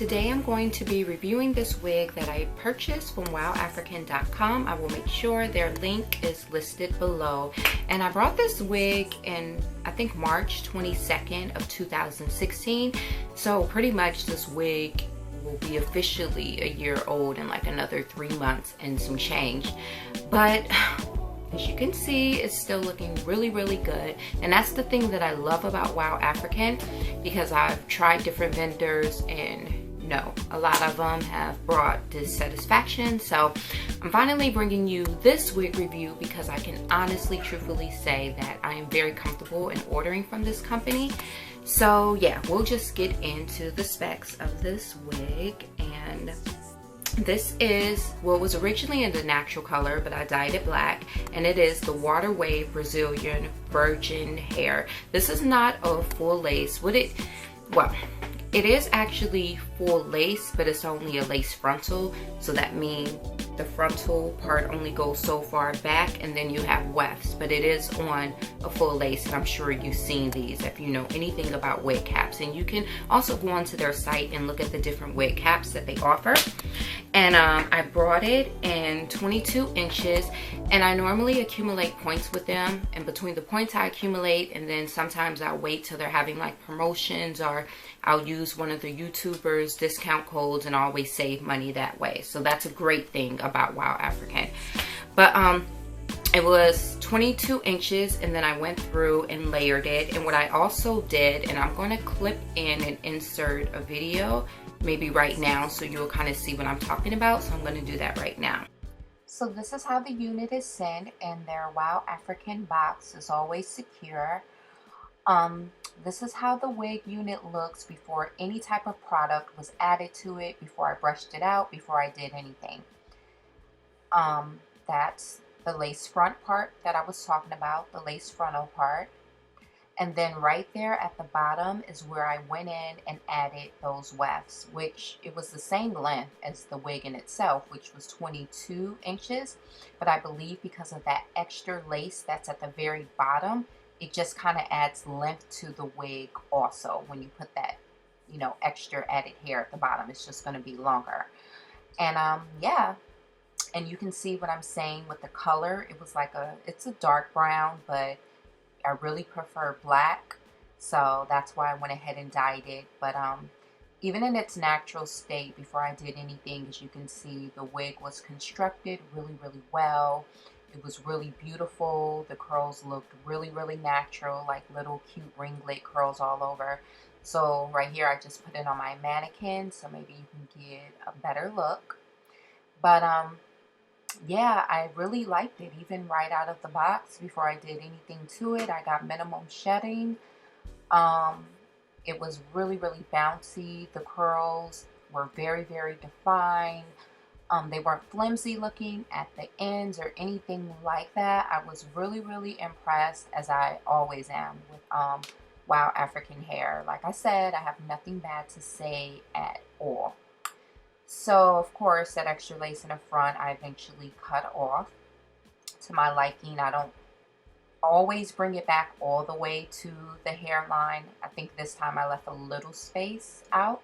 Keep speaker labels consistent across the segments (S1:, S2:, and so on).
S1: today I'm going to be reviewing this wig that I purchased from WowAfrican.com. I will make sure their link is listed below. And I brought this wig in, I think, March 22nd of 2016. So pretty much this wig will be officially a year old in like another 3 months and some change. But as you can see, it's still looking really, really good. And that's the thing that I love about WowAfrican, because I've tried different vendors and no, a lot of them have brought dissatisfaction. So I'm finally bringing you this wig review because I can honestly, truthfully say that I am very comfortable in ordering from this company. So yeah, we'll just get into the specs of this wig. And this is what was originally in the natural color, but I dyed it black, and it is the Water Wave Brazilian Virgin Hair. This is not a full lace. Well, it is actually full lace, but it's only a lace frontal, so that means the frontal part only goes so far back, and then you have wefts, but it is on a full lace, and I'm sure you've seen these if you know anything about wig caps. And you can also go onto their site and look at the different wig caps that they offer. And I brought it in 22 inches, and I normally accumulate points with them, and between the points I accumulate, and then sometimes I'll wait till they're having like promotions, or I'll use one of the YouTubers discount codes and always save money that way. So that's a great thing about WowAfrican. But it was 22 inches, and then I went through and layered it. And what I also did, and I'm going to clip in and insert a video maybe right now so you'll kind of see what I'm talking about. So I'm going to do that right now. So this is how the unit is sent, and their WowAfrican box is always secure. This is how the wig unit looks before any type of product was added to it, before I brushed it out, before I did anything. That's the lace front part that I was talking about, the lace frontal part. And then right there at the bottom is where I went in and added those wefts, which it was the same length as the wig in itself, which was 22 inches. But I believe because of that extra lace that's at the very bottom, it just kind of adds length to the wig also. When you put that, you know, extra added hair at the bottom, it's just going to be longer. And yeah, and you can see what I'm saying with the color. It was like it's a dark brown, but I really prefer black, so that's why I went ahead and dyed it. But even in its natural state, before I did anything, as you can see, the wig was constructed really, really well. It was really beautiful. The curls looked really, really natural, like little cute ringlet curls all over. So right here, I just put it on my mannequin, so maybe you can get a better look. But yeah, I really liked it, even right out of the box. Before I did anything to it, I got minimum shedding. It was really, really bouncy. The curls were very, very defined. They weren't flimsy looking at the ends or anything like that. I was really, really impressed, as I always am with WowAfrican hair. Like I said, I have nothing bad to say at all. So, of course, that extra lace in the front, I eventually cut off to my liking. I don't always bring it back all the way to the hairline. I think this time I left a little space out.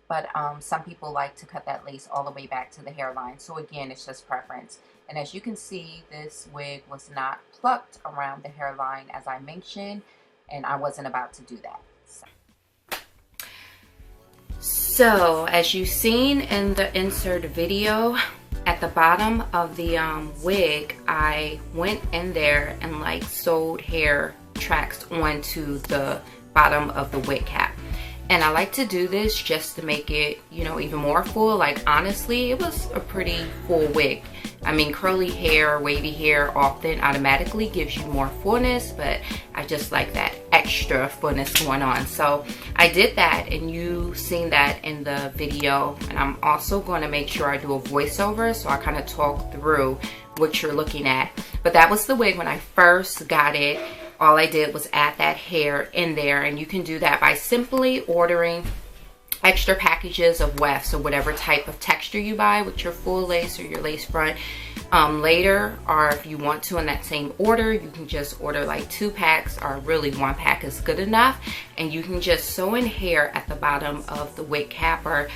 S1: But some people like to cut that lace all the way back to the hairline. So, again, it's just preference. And as you can see, this wig was not plucked around the hairline, as I mentioned. And I wasn't about to do that. So, as you've seen in the insert video, at the bottom of the wig, I went in there and like sewed hair tracks onto the bottom of the wig cap. And I like to do this just to make it, you know, even more full. Like, honestly, it was a pretty full wig. I mean, curly hair, wavy hair often automatically gives you more fullness, but I just like that extra fullness going on. So I did that, and you've seen that in the video. And I'm also going to make sure I do a voiceover, so I kind of talk through what you're looking at. But that was the wig when I first got it. All I did was add that hair in there, and you can do that by simply ordering extra packages of wefts or whatever type of texture you buy with your full lace or your lace front later, or if you want to in that same order, you can just order like 2 packs, or really 1 pack is good enough, and you can just sew in hair at the bottom of the wig cap, or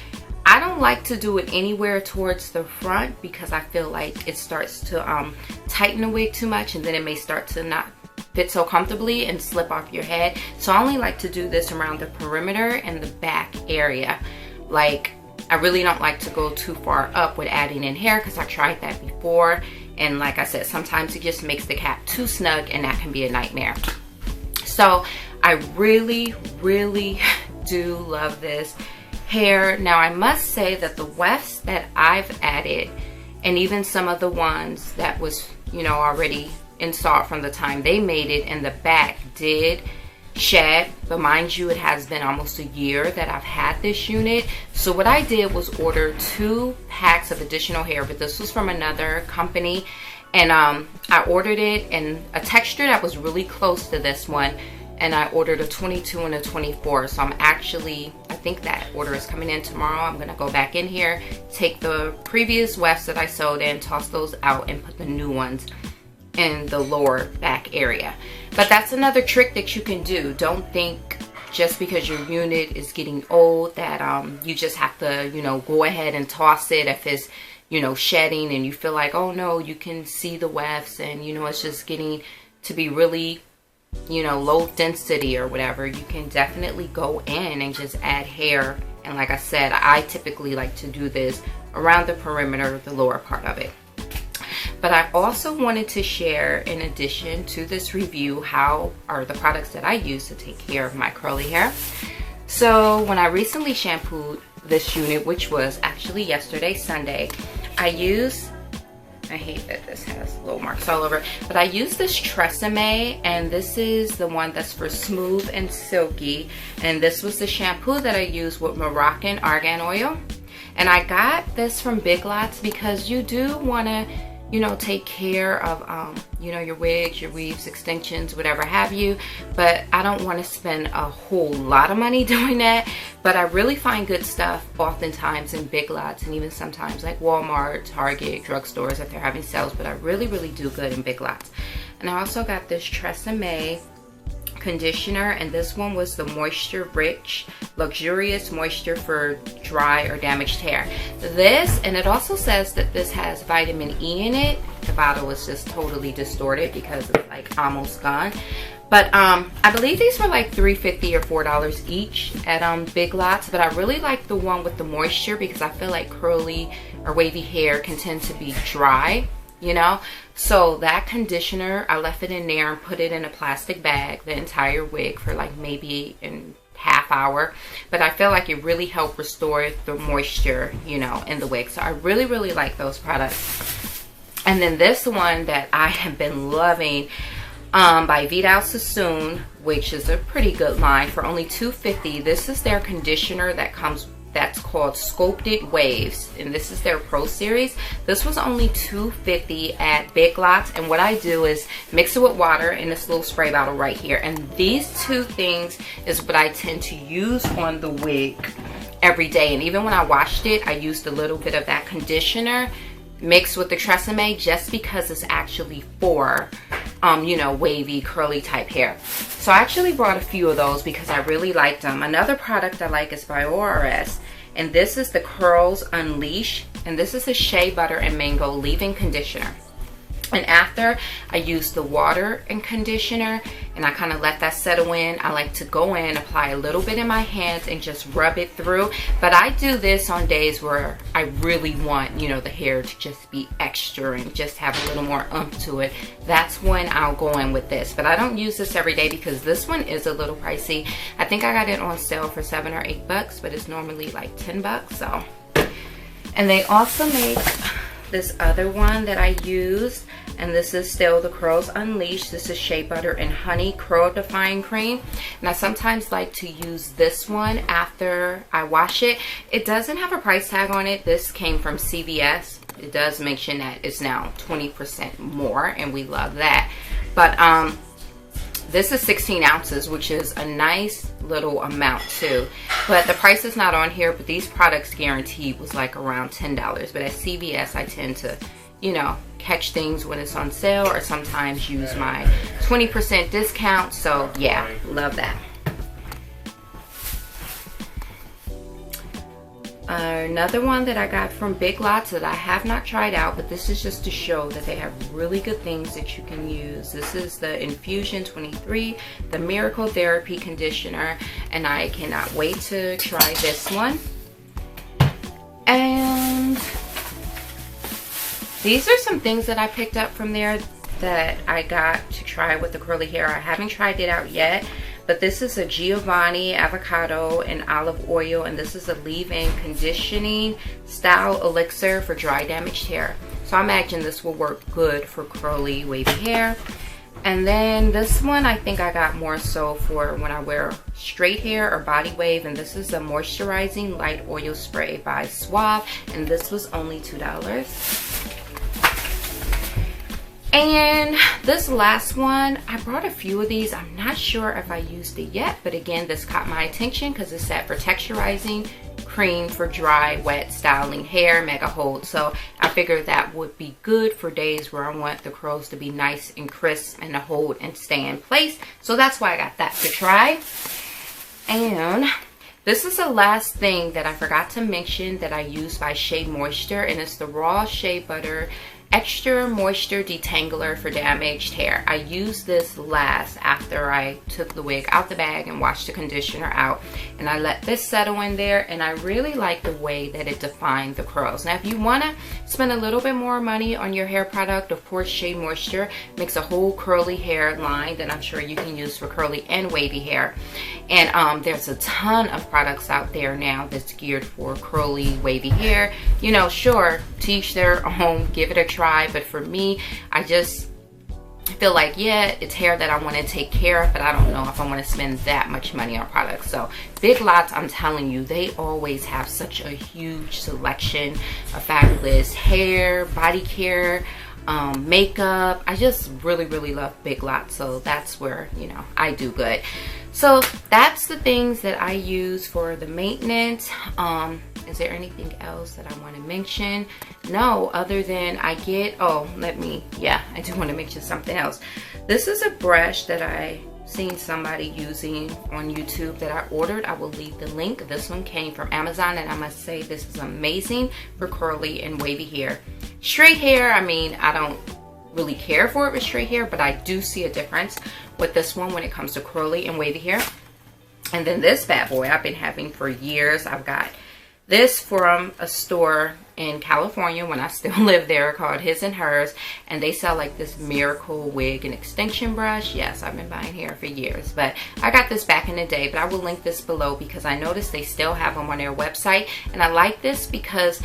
S1: I don't like to do it anywhere towards the front because I feel like it starts to tighten the wig too much, and then it may start to not fit so comfortably and slip off your head. So I only like to do this around the perimeter and the back area. Like, I really don't like to go too far up with adding in hair because I tried that before, and like I said, sometimes it just makes the cap too snug and that can be a nightmare. So I really do love this hair. Now I must say that the wefts that I've added, and even some of the ones that was, you know, already installed from the time they made it in the back, did shed. But mind you, it has been almost a year that I've had this unit. So what I did was order 2 packs of additional hair, but this was from another company, and I ordered it in a texture that was really close to this one, and I ordered a 22 and a 24. So I'm actually, I think that order is coming in tomorrow. I'm gonna go back in here, take the previous wefts that I sewed in, toss those out, and put the new ones in the lower back area. But that's another trick that you can do. Don't think just because your unit is getting old that you just have to, you know, go ahead and toss it if it's, you know, shedding and you feel like, oh no, you can see the wefts and, you know, it's just getting to be really, you know, low density or whatever. You can definitely go in and just add hair. And like I said, I typically like to do this around the perimeter, the lower part of it. But I also wanted to share, in addition to this review, how are the products that I use to take care of my curly hair. So when I recently shampooed this unit, which was actually yesterday, Sunday, I used, I hate that this has little marks all over, but I used this Tresemme, and this is the one that's for smooth and silky. And this was the shampoo that I used with Moroccan argan oil. And I got this from Big Lots because you do want to, you know, take care of, you know, your wigs, your weaves, extensions, whatever have you. But I don't want to spend a whole lot of money doing that. But I really find good stuff oftentimes in Big Lots, and even sometimes like Walmart, Target, drugstores if they're having sales. But I really do good in Big Lots. And I also got this Tresemme conditioner, and this one was the moisture rich luxurious moisture for dry or damaged hair. This, and it also says that this has vitamin E in it. The bottle is just totally distorted because it's like almost gone, but I believe these were like $3.50 or $4 each at Big Lots. But I really like the one with the moisture because I feel like curly or wavy hair can tend to be dry, you know. So that conditioner, I left it in there and put it in a plastic bag, the entire wig, for like maybe in half hour. But I feel like it really helped restore the moisture, you know, in the wig. So I really like those products. And then this one that I have been loving, by Vidal Sassoon, which is a pretty good line, for only $2.50. This is their conditioner that comes, that's called Sculpted Waves, and this is their Pro Series. This was only $2.50 at Big Lots, and what I do is mix it with water in this little spray bottle right here. And these two things is what I tend to use on the wig every day. And even when I washed it, I used a little bit of that conditioner mixed with the Tresemme, just because it's actually for you know, wavy curly type hair. So I actually brought a few of those because I really liked them. Another product I like is by ORS, and this is the Curls Unleash, and this is a shea butter and mango leave-in conditioner. And after I use the water and conditioner and I kind of let that settle in, I like to go in, apply a little bit in my hands and just rub it through. But I do this on days where I really want, you know, the hair to just be extra and just have a little more oomph to it. That's when I'll go in with this. But I don't use this every day because this one is a little pricey. I think I got it on sale for $7 or $8, but it's normally like $10. So, and they also make this other one that I used, and this is still the Curls Unleashed. This is shea butter and honey curl defying cream, and I sometimes like to use this one after I wash it. It doesn't have a price tag on it. This came from CVS. It does mention that it's now 20% more, and we love that. But this is 16 ounces, which is a nice little amount too. But the price is not on here, but these products guaranteed was like around $10. But at CVS, I tend to, you know, catch things when it's on sale, or sometimes use my 20% discount. So yeah, love that. Another one that I got from Big Lots that I have not tried out, but this is just to show that they have really good things that you can use. This is the Infusion 23, the Miracle Therapy Conditioner, and I cannot wait to try this one. And these are some things that I picked up from there that I got to try with the curly hair. I haven't tried it out yet, but this is a Giovanni avocado and olive oil, and this is a leave-in conditioning style elixir for dry damaged hair. So I imagine this will work good for curly wavy hair. And then this one I think I got more so for when I wear straight hair or body wave, and this is a moisturizing light oil spray by Suave, and this was only $2. And this last one, I brought a few of these. I'm not sure if I used it yet, but again, this caught my attention because it said for texturizing cream for dry, wet styling hair, mega hold. So I figured that would be good for days where I want the curls to be nice and crisp and to hold and stay in place. So that's why I got that to try. And this is the last thing that I forgot to mention that I use by Shea Moisture, and it's the Raw Shea Butter Extra Moisture Detangler for damaged hair. I used this last after I took the wig out the bag and washed the conditioner out, and I let this settle in there, and I really like the way that it defined the curls. Now if you want to spend a little bit more money on your hair product, of course Shea Moisture makes a whole curly hair line that I'm sure you can use for curly and wavy hair. And there's a ton of products out there now that's geared for curly wavy hair. You know, sure, to each their own, give it a try, but for me, I just feel like, yeah, it's hair that I want to take care of, but I don't know if I want to spend that much money on products. So Big Lots, I'm telling you, they always have such a huge selection of fabulous hair, body care, makeup. I just really love Big Lots, so that's where, you know, I do good. So that's the things that I use for the maintenance. Is there anything else that I want to mention? No, other than I get, oh, I do want to mention something else. This is a brush that I seen somebody using on YouTube that I ordered. I will leave the link. This one came from Amazon, and I must say this is amazing for curly and wavy hair. Straight hair, I mean, I don't really care for it with straight hair, but I do see a difference with this one when it comes to curly and wavy hair. And then this bad boy I've been having for years. I've got this from a store in California when I still live there called His and Hers, and they sell like this miracle wig and extension brush. Yes, I've been buying hair for years, but I got this back in the day, but I will link this below because I noticed they still have them on their website. And I like this because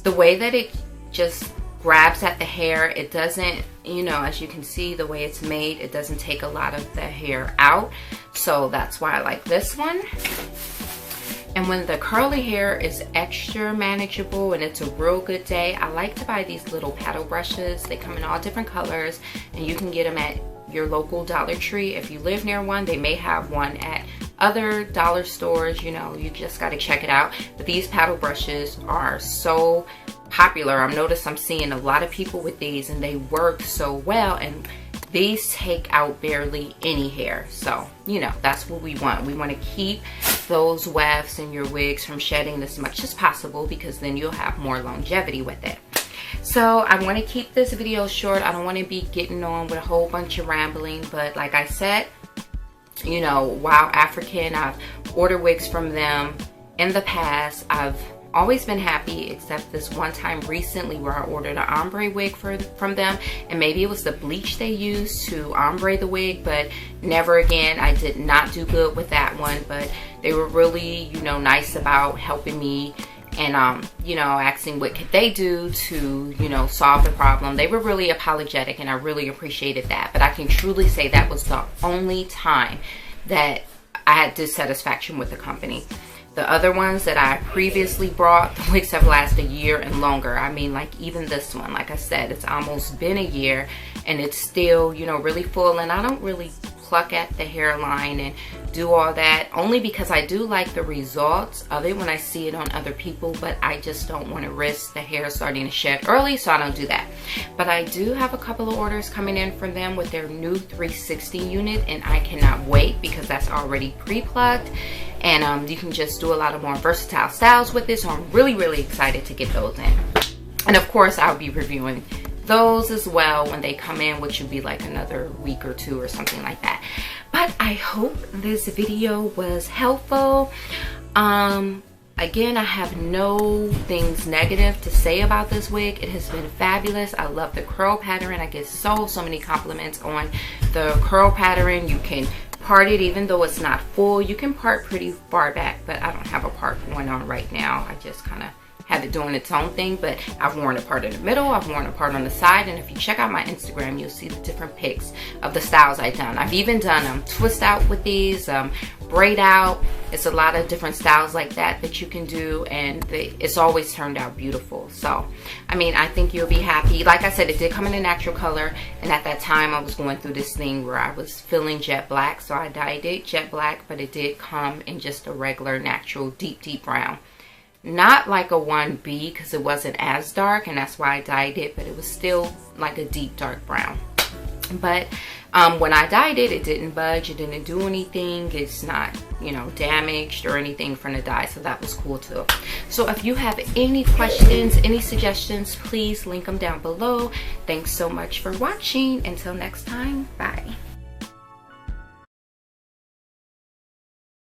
S1: the way that it just grabs at the hair, it doesn't, you know, as you can see the way it's made, it doesn't take a lot of the hair out. So that's why I like this one. And when the curly hair is extra manageable and it's a real good day, I like to buy these little paddle brushes. They come in all different colors, and you can get them at your local Dollar Tree. If you live near one, they may have one at other dollar stores. You know, you just got to check it out. But these paddle brushes are so popular. I've noticed I'm seeing a lot of people with these, and they work so well, and these take out barely any hair. So, you know, that's what we want. We want to keep those wefts in your wigs from shedding as much as possible, because then you'll have more longevity with it. So I want to keep this video short. I don't want to be getting on with a whole bunch of rambling, but like I said, you know, WowAfrican, I've ordered wigs from them in the past. I've always been happy, except this one time recently where I ordered an ombre wig from them, and maybe it was the bleach they used to ombre the wig, but never again. I did not do good with that one, but they were really, you know, nice about helping me and you know, asking what could they do to, you know, solve the problem. They were really apologetic, and I really appreciated that. But I can truly say that was the only time that I had dissatisfaction with the company. The other ones that I previously brought, the wigs have lasted a year and longer. I mean, like even this one, like I said, it's almost been a year, and it's still, you know, really full. And I don't really pluck at the hairline and do all that, only because I do like the results of it when I see it on other people, but I just don't want to risk the hair starting to shed early, so I don't do that. But I do have a couple of orders coming in from them with their new 360 unit, and I cannot wait because that's already pre-plugged, and you can just do a lot of more versatile styles with it. So I'm really excited to get those in. And of course I'll be reviewing those as well when they come in, which would be like another week or two or something like that. But I hope this video was helpful. Again, I have no things negative to say about this wig. It has been fabulous. I love the curl pattern. I get so many compliments on the curl pattern. You can part it even though it's not full. You can part pretty far back, but I don't have a part going on right now. I just kind of have it doing its own thing, but I've worn a part in the middle, I've worn a part on the side, and if you check out my Instagram, you'll see the different pics of the styles I've done. I've even done twist out with these, braid out. It's a lot of different styles like that you can do, and it's always turned out beautiful. So, I mean, I think you'll be happy. Like I said, it did come in a natural color, and at that time I was going through this thing where I was feeling jet black, so I dyed it jet black, but it did come in just a regular, natural, deep brown. Not like a 1B because it wasn't as dark, and that's why I dyed it, but it was still like a deep dark brown. But when I dyed it, it didn't budge, it didn't do anything. It's not, you know, damaged or anything from the dye, so that was cool too. So if you have any questions, any suggestions, please link them down below. Thanks so much for watching. Until next time, bye.